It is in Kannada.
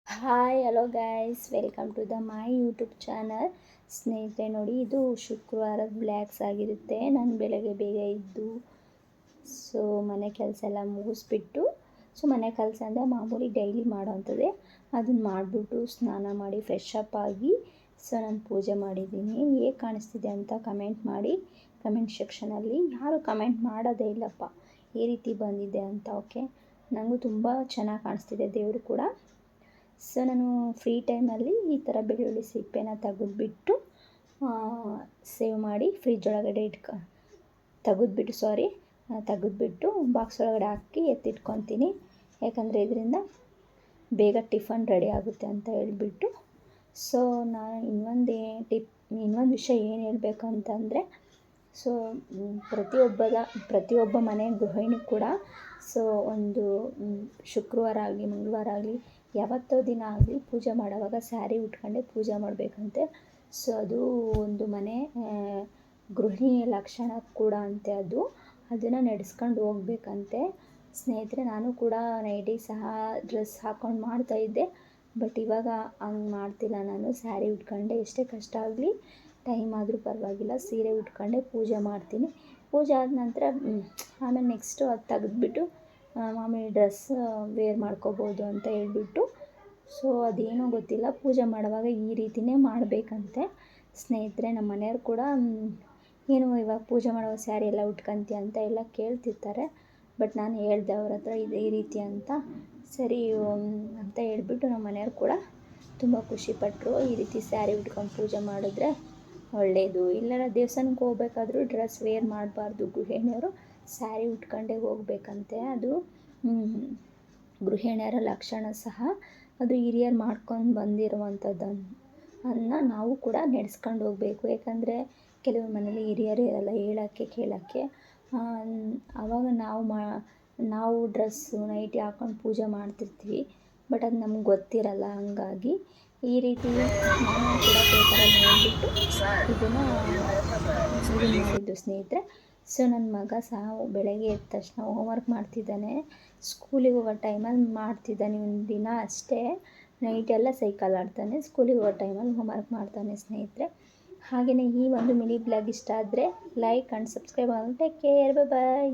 Hi hello guys, welcome to my YouTube channel. ಸ್ನೇಹಿತರೆ ನೋಡಿ, ಇದು ಶುಕ್ರವಾರದ ಬ್ಲ್ಯಾಕ್ಸ್ ಆಗಿರುತ್ತೆ. ನಾನು ಬೆಳಗ್ಗೆ ಬೇಗ ಇದ್ದು ಮನೆ ಕೆಲಸ ಎಲ್ಲ ಮುಗಿಸ್ಬಿಟ್ಟು ಮನೆ ಕೆಲಸ ಅಂದರೆ ಮಾಮೂಲಿ ಡೈಲಿ ಮಾಡೋವಂಥದ್ದೇ. ಅದನ್ನು ಮಾಡಿಬಿಟ್ಟು ಸ್ನಾನ ಮಾಡಿ ಫ್ರೆಶ್ ಅಪ್ ಆಗಿ ನಾನು ಪೂಜೆ ಮಾಡಿದ್ದೀನಿ. ಹೇಗೆ ಕಾಣಿಸ್ತಿದೆ ಅಂತ ಕಮೆಂಟ್ ಮಾಡಿ. ಕಮೆಂಟ್ ಸೆಕ್ಷನಲ್ಲಿ ಯಾರು ಕಮೆಂಟ್ ಮಾಡೋದೇ ಇಲ್ಲಪ್ಪ ಈ ರೀತಿ ಬಂದಿದೆ ಅಂತ. ಓಕೆ, ನನಗೂ ತುಂಬ ಚೆನ್ನಾಗಿ ಕಾಣಿಸ್ತಿದೆ, ದೇವರು ಕೂಡ. ನಾನು ಫ್ರೀ ಟೈಮಲ್ಲಿ ಈ ಥರ ಬೆಳ್ಳುಳ್ಳಿ ಸಿಪ್ಪೆನ ತೆಗೆದ್ಬಿಟ್ಟು ಸೇವ್ ಮಾಡಿ ಫ್ರಿಜ್ ಒಳಗಡೆ ತೆಗೆದ್ಬಿಟ್ಟು ಬಾಕ್ಸ್ ಒಳಗಡೆ ಹಾಕಿ ಎತ್ತಿಟ್ಕೊತೀನಿ. ಯಾಕಂದರೆ ಇದರಿಂದ ಬೇಗ ಟಿಫನ್ ರೆಡಿ ಆಗುತ್ತೆ ಅಂತ ಹೇಳ್ಬಿಟ್ಟು. ನಾನು ಇನ್ನೊಂದು ವಿಷಯ ಏನು ಹೇಳಬೇಕು ಅಂತಂದರೆ, ಪ್ರತಿಯೊಬ್ಬ ಮನೆ ಗೃಹಿಣಿ ಕೂಡ ಒಂದು ಶುಕ್ರವಾರ ಆಗಲಿ ಮಂಗಳವಾರ ಆಗಲಿ ಯಾವತ್ತೋ ದಿನ ಆಗಲಿ ಪೂಜೆ ಮಾಡೋವಾಗ ಸ್ಯಾರಿ ಉಟ್ಕೊಂಡೆ ಪೂಜೆ ಮಾಡಬೇಕಂತೆ. ಅದು ಒಂದು ಮನೆ ಗೃಹಿಣಿಯ ಲಕ್ಷಣ ಕೂಡ ಅಂತೆ. ಅದನ್ನು ನಡೆಸ್ಕೊಂಡು ಹೋಗ್ಬೇಕಂತೆ. ಸ್ನೇಹಿತರೆ, ನಾನು ಕೂಡ ನೈಟಿ ಸಹ ಡ್ರೆಸ್ ಹಾಕ್ಕೊಂಡು ಮಾಡ್ತಾಯಿದ್ದೆ. ಬಟ್ ಇವಾಗ ಹಂಗೆ ಮಾಡ್ತಿಲ್ಲ. ನಾನು ಸ್ಯಾರಿ ಉಟ್ಕೊಂಡೆ, ಎಷ್ಟೇ ಕಷ್ಟ ಆಗಲಿ ಟೈಮ್ ಆದರೂ ಪರವಾಗಿಲ್ಲ ಸೀರೆ ಉಟ್ಕೊಂಡೆ ಪೂಜೆ ಮಾಡ್ತೀನಿ. ಪೂಜೆ ಆದ ನಂತರ ಆಮೇಲೆ ನೆಕ್ಸ್ಟು ಅದು ತೆಗೆದ್ಬಿಟ್ಟು ಮಾಮೂಲಿ ಡ್ರೆಸ್ ವೇರ್ ಮಾಡ್ಕೋಬೋದು ಅಂತ ಹೇಳ್ಬಿಟ್ಟು. ಅದೇನೋ ಗೊತ್ತಿಲ್ಲ, ಪೂಜೆ ಮಾಡುವಾಗ ಈ ರೀತಿಯೇ ಮಾಡಬೇಕಂತೆ. ಸ್ನೇಹಿತರೆ, ನಮ್ಮ ಮನೆಯವ್ರು ಕೂಡ ಏನು ಇವಾಗ ಪೂಜೆ ಮಾಡುವಾಗ ಸ್ಯಾರಿ ಎಲ್ಲ ಉಟ್ಕೊಂತೀಯ ಅಂತ ಎಲ್ಲ ಕೇಳ್ತಿರ್ತಾರೆ. ಬಟ್ ನಾನು ಹೇಳ್ದೆ ಅವ್ರ ಹತ್ರ ಈ ರೀತಿ ಅಂತ. ಸರಿ ಅಂತ ಹೇಳ್ಬಿಟ್ಟು ನಮ್ಮ ಮನೆಯವ್ರು ಕೂಡ ತುಂಬ ಖುಷಿಪಟ್ಟರು. ಈ ರೀತಿ ಸ್ಯಾರಿ ಉಟ್ಕೊಂಡು ಪೂಜೆ ಮಾಡಿದ್ರೆ ಒಳ್ಳೆಯದು. ಇಲ್ಲಾರ ದೇವಸ್ಥಾನಕ್ಕೆ ಹೋಗ್ಬೇಕಾದ್ರೂ ಡ್ರೆಸ್ ವೇರ್ ಮಾಡಬಾರ್ದು. ಗೃಹಿಣಿಯರು ಸ್ಯಾರಿ ಉಟ್ಕೊಂಡೇ ಹೋಗ್ಬೇಕಂತೆ. ಅದು ಗೃಹಿಣಿಯರ ಲಕ್ಷಣ ಸಹ. ಅದು ಹಿರಿಯರು ಮಾಡ್ಕೊಂಡು ಬಂದಿರುವಂಥದ್ದನ್ನು ನಾವು ಕೂಡ ನಡೆಸ್ಕೊಂಡು ಹೋಗಬೇಕು. ಯಾಕಂದರೆ ಕೆಲವು ಮನೇಲಿ ಹಿರಿಯರು ಇರಲ್ಲ ಹೇಳೋಕ್ಕೆ ಕೇಳೋಕ್ಕೆ. ಆವಾಗ ನಾವು ಡ್ರೆಸ್ಸು ನೈಟಿ ಹಾಕ್ಕೊಂಡು ಪೂಜೆ ಮಾಡ್ತಿರ್ತೀವಿ. ಬಟ್ ಅದು ನಮ್ಗೆ ಗೊತ್ತಿರಲ್ಲ. ಹಂಗಾಗಿ ಈ ರೀತಿ ನಾನು ಕೂಡ ಪೇಪರಲ್ಲಿ ನೋಡಿಬಿಟ್ಟು ಇದನ್ನು ಮಾಡಿದ್ದು ಸ್ನೇಹಿತರೆ. ನನ್ನ ಮಗ ಸಹ ಬೆಳಗ್ಗೆ ಎದ್ದ ತಕ್ಷಣ ಹೋಮ್ವರ್ಕ್ ಮಾಡ್ತಿದ್ದಾನೆ. ಸ್ಕೂಲಿಗೆ ಹೋಗೋ ಟೈಮಲ್ಲಿ ಮಾಡ್ತಿದ್ದಾನೆ. ಒಂದು ದಿನ ಅಷ್ಟೇ ನೈಟ್ ಎಲ್ಲ ಸೈಕಲ್ ಆಡ್ತಾನೆ. ಸ್ಕೂಲಿಗೆ ಹೋಗೋ ಟೈಮಲ್ಲಿ ಹೋಮ್ವರ್ಕ್ ಮಾಡ್ತಾನೆ ಸ್ನೇಹಿತರೆ. ಹಾಗೆಯೇ ಈ ಒಂದು ಮಿನಿ ಬ್ಲಾಗ್ ಇಷ್ಟ ಆದರೆ ಲೈಕ್ ಆ್ಯಂಡ್ ಸಬ್ಸ್ಕ್ರೈಬ್ ಆಗುತ್ತೆ. ಟೇಕ್ ಕೇರ್, ಬಾಯ್.